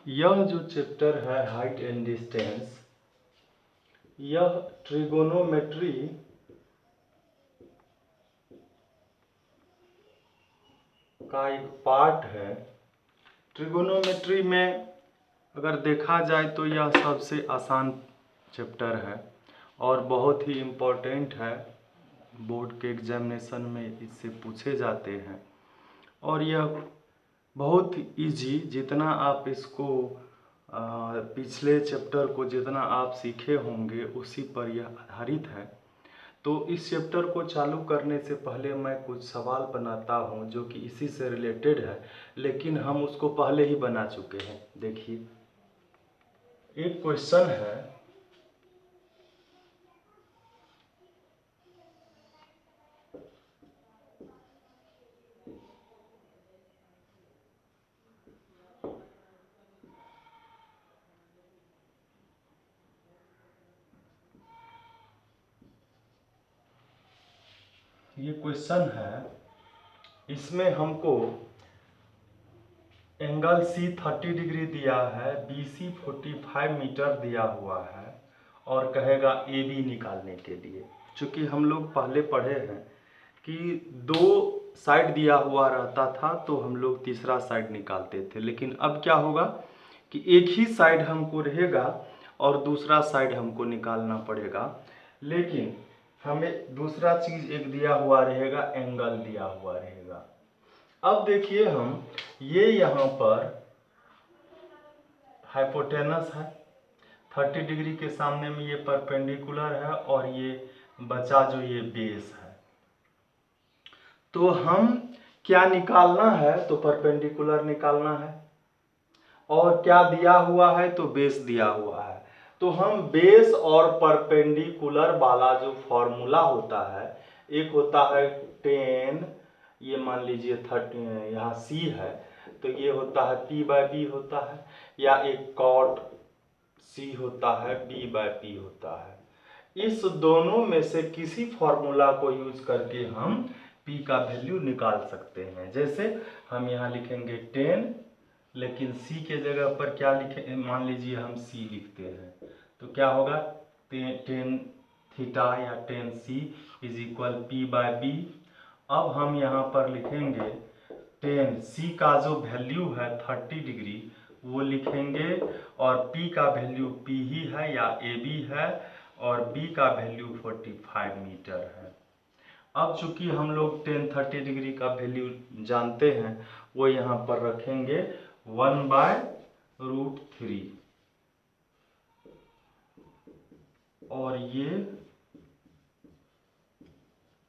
यह जो चैप्टर है हाइट एंड डिस्टेंस, यह ट्रिगोनोमेट्री का एक पार्ट है। ट्रिगोनोमेट्री में अगर देखा जाए तो यह सबसे आसान चैप्टर है और बहुत ही इम्पोर्टेंट है। बोर्ड के एग्जामिनेशन में इससे पूछे जाते हैं और यह बहुत इजी, जितना आप इसको पिछले चैप्टर को जितना आप सीखे होंगे उसी पर यह आधारित है। तो इस चैप्टर को चालू करने से पहले मैं कुछ सवाल बनाता हूं जो कि इसी से रिलेटेड है, लेकिन हम उसको पहले ही बना चुके हैं। देखिए, एक क्वेश्चन है, ये क्वेश्चन है, इसमें हमको एंगल सी 30 डिग्री दिया है, बी सी 45 मीटर दिया हुआ है और कहेगा ए बी निकालने के लिए। चूँकि हम लोग पहले पढ़े हैं कि दो साइड दिया हुआ रहता था तो हम लोग तीसरा साइड निकालते थे, लेकिन अब क्या होगा कि एक ही साइड हमको रहेगा और दूसरा साइड हमको निकालना पड़ेगा। लेकिन हमें दूसरा चीज़ एक दिया हुआ रहेगा, एंगल दिया हुआ रहेगा। अब देखिए, हम ये यहाँ पर हाइपोटेनस है, 30 डिग्री के सामने में ये परपेंडिकुलर है और ये बचा जो ये बेस है। तो हम क्या निकालना है, तो परपेंडिकुलर निकालना है और क्या दिया हुआ है, तो बेस दिया हुआ है। तो हम बेस और परपेंडिकुलर वाला जो फॉर्मूला होता है, एक होता है 10, ये मान लीजिए 30, यहाँ सी है तो ये होता है P/B होता है, या एक cot C होता है, B/P होता है। इस दोनों में से किसी फॉर्मूला को यूज करके हम P का वैल्यू निकाल सकते हैं। जैसे हम यहाँ लिखेंगे 10, लेकिन C के जगह पर क्या लिखे, मान लीजिए हम C लिखते हैं तो क्या होगा, 10 थीटा या 10C इज इक्वल P/B। अब हम यहाँ पर लिखेंगे 10C का जो वैल्यू है 30 डिग्री वो लिखेंगे और P का वैल्यू P ही है या AB है और B का वैल्यू 45 मीटर है। अब चूंकि हम लोग 10-30 डिग्री का वैल्यू जानते हैं, वो यहाँ पर रखेंगे 1/√3 और ये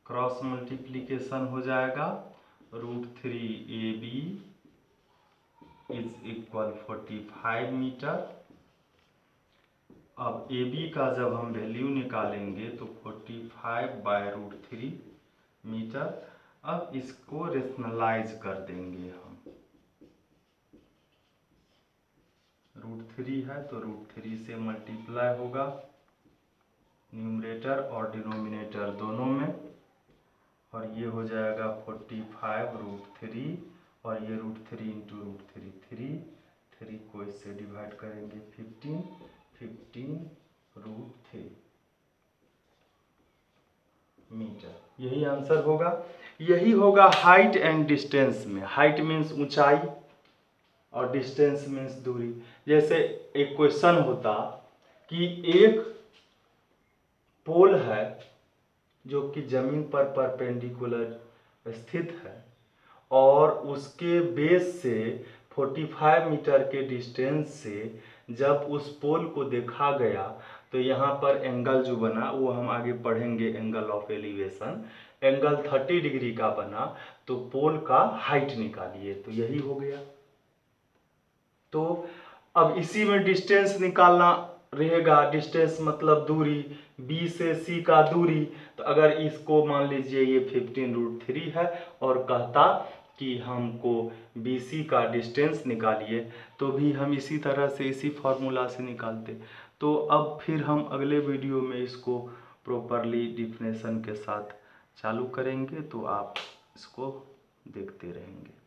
क्रॉस मल्टीप्लीकेशन हो जाएगा, √3AB इज इक्वल 45 मीटर। अब AB का जब हम वैल्यू निकालेंगे तो 45/√3 मीटर। अब इसको रेशनलाइज कर देंगे हम, √3 है तो √3 से मल्टीप्लाई होगा न्यूमरेटर और डिनोमिनेटर दोनों में, और ये हो जाएगा 45√3 और ये √3 इंटू √3 3 को इससे डिवाइड करेंगे 15√3 मीटर। यही आंसर होगा। यही होगा हाइट एंड डिस्टेंस में। हाइट मीन्स ऊंचाई और डिस्टेंस मीन्स दूरी। जैसे एक क्वेश्चन होता कि एक पोल है जो कि जमीन पर परपेंडिकुलर स्थित है और उसके बेस से 45 मीटर के डिस्टेंस से जब उस पोल को देखा गया तो यहाँ पर एंगल जो बना वो हम आगे पढ़ेंगे, angle of elevation. Angle 30 degree का बना तो पोल का हाइट निकालिए, तो यही हो गया। तो अब इसी में डिस्टेंस निकालना रहेगा। डिस्टेंस मतलब दूरी, B से C का दूरी। तो अगर इसको मान लीजिए ये 15√3 है और कहता कि हमको BC का डिस्टेंस निकालिए, तो भी हम इसी तरह से इसी फॉर्मूला से निकालते। तो अब फिर हम अगले वीडियो में इसको प्रॉपरली डिफिनेशन के साथ चालू करेंगे, तो आप इसको देखते रहेंगे।